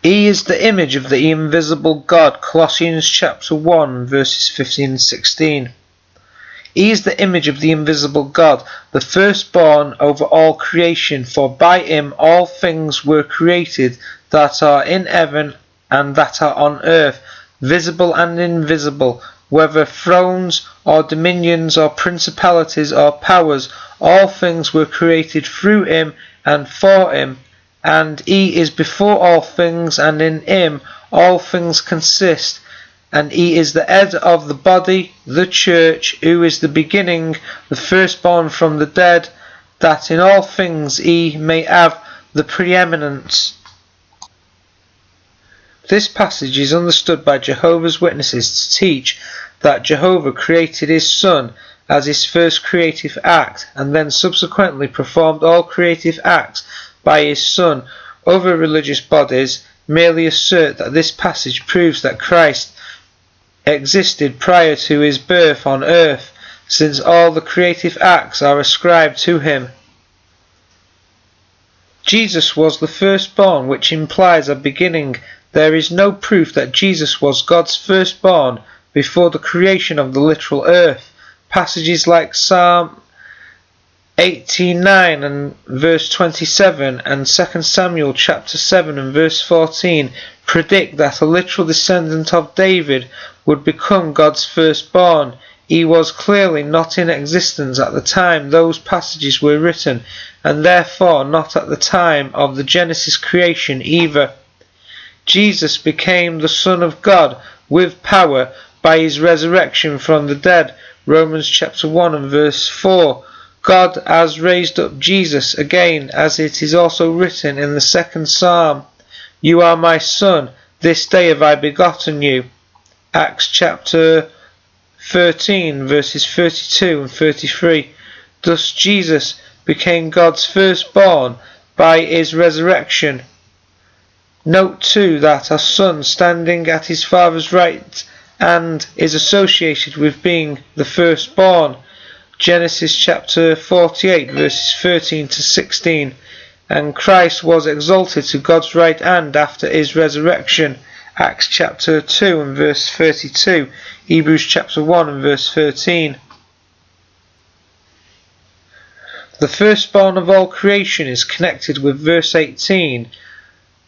He is the image of the invisible God. Colossians chapter 1 verses 15 and 16. He is the image of the invisible God, the firstborn over all creation, for by him all things were created that are in heaven and that are on earth, visible and invisible, whether thrones or dominions or principalities or powers, all things were created through him and for him. And he is before all things, and in him all things consist. And he is the head of the body, the church, who is the beginning, the firstborn from the dead, that in all things he may have the preeminence. This passage is understood by Jehovah's Witnesses to teach that Jehovah created his Son as his first creative act, and then subsequently performed all creative acts by his Son. Other religious bodies merely assert that this passage proves that Christ existed prior to his birth on earth, since all the creative acts are ascribed to him. Jesus was the firstborn, which implies a beginning. There is no proof that Jesus was God's firstborn before the creation of the literal earth. Passages like Psalm 89 and verse 27 and 2 Samuel chapter 7 and verse 14 predict that a literal descendant of David would become God's firstborn. He was clearly not in existence at the time those passages were written, and therefore not at the time of the Genesis creation either. Jesus became the Son of God with power by his resurrection from the dead. Romans chapter 1 and verse 4. God has raised up Jesus again, as it is also written in the second Psalm, "You are my Son, this day have I begotten you." Acts chapter 13 verses 32 and 33. Thus Jesus became God's firstborn by his resurrection. Note too that a son standing at his father's right hand is associated with being the firstborn. Genesis chapter 48 verses 13 to 16. And Christ was exalted to God's right hand after his resurrection. Acts chapter 2 and verse 32. Hebrews chapter 1 and verse 13. The firstborn of all creation is connected with verse 18.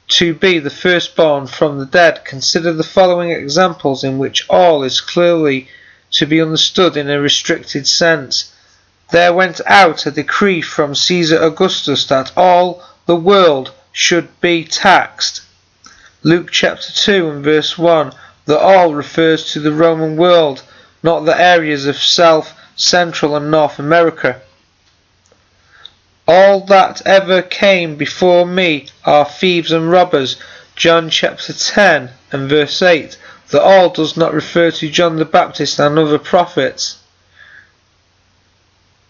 To be the firstborn from the dead. Consider the following examples in which all is clearly to be understood in a restricted sense. There went out a decree from Caesar Augustus that all the world should be taxed. Luke chapter 2 and verse 1. The all refers to the Roman world, not the areas of South, Central and North America. All that ever came before me are thieves and robbers. John chapter 10 and verse 8. The all does not refer to John the Baptist and other prophets.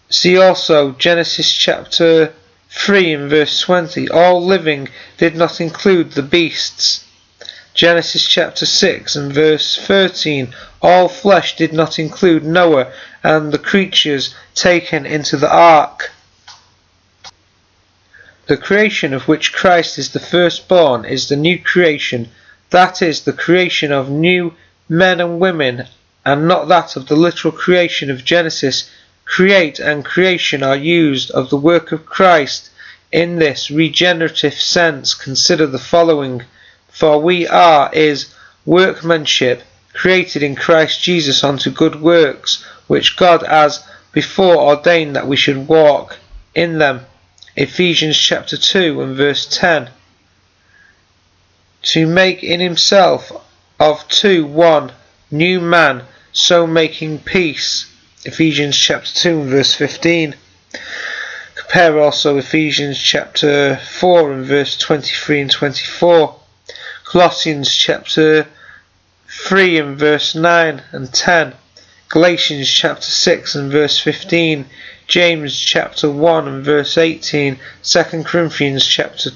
See also Genesis chapter 3 and verse 20. All living did not include the beasts. Genesis chapter 6 and verse 13. All flesh did not include Noah and the creatures taken into the ark. The creation of which Christ is the firstborn is the new creation, that is, the creation of new men and women, and not that of the literal creation of Genesis. Create and creation are used of the work of Christ in this regenerative sense. Consider the following. For we are his workmanship, created in Christ Jesus unto good works, which God has before ordained that we should walk in them. Ephesians chapter 2 and verse 10. To make in himself of two one, new man, so making peace. Ephesians chapter 2 and verse 15. Compare also Ephesians chapter 4 and verse 23 and 24. Colossians chapter 3 and verse 9 and 10. Galatians chapter 6 and verse 15. James chapter 1 and verse 18. 2 Corinthians chapter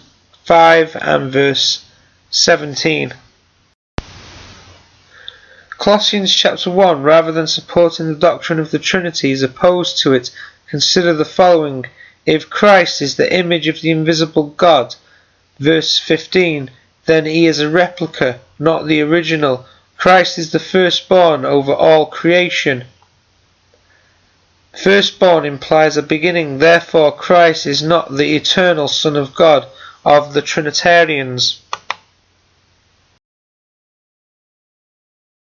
5 and verse 17. Colossians chapter 1, rather than supporting the doctrine of the Trinity, is opposed to it. Consider the following. If Christ is the image of the invisible God, verse 15, then he is a replica, not the original. Christ is the firstborn over all creation. Firstborn implies a beginning, therefore Christ is not the eternal Son of God of the Trinitarians.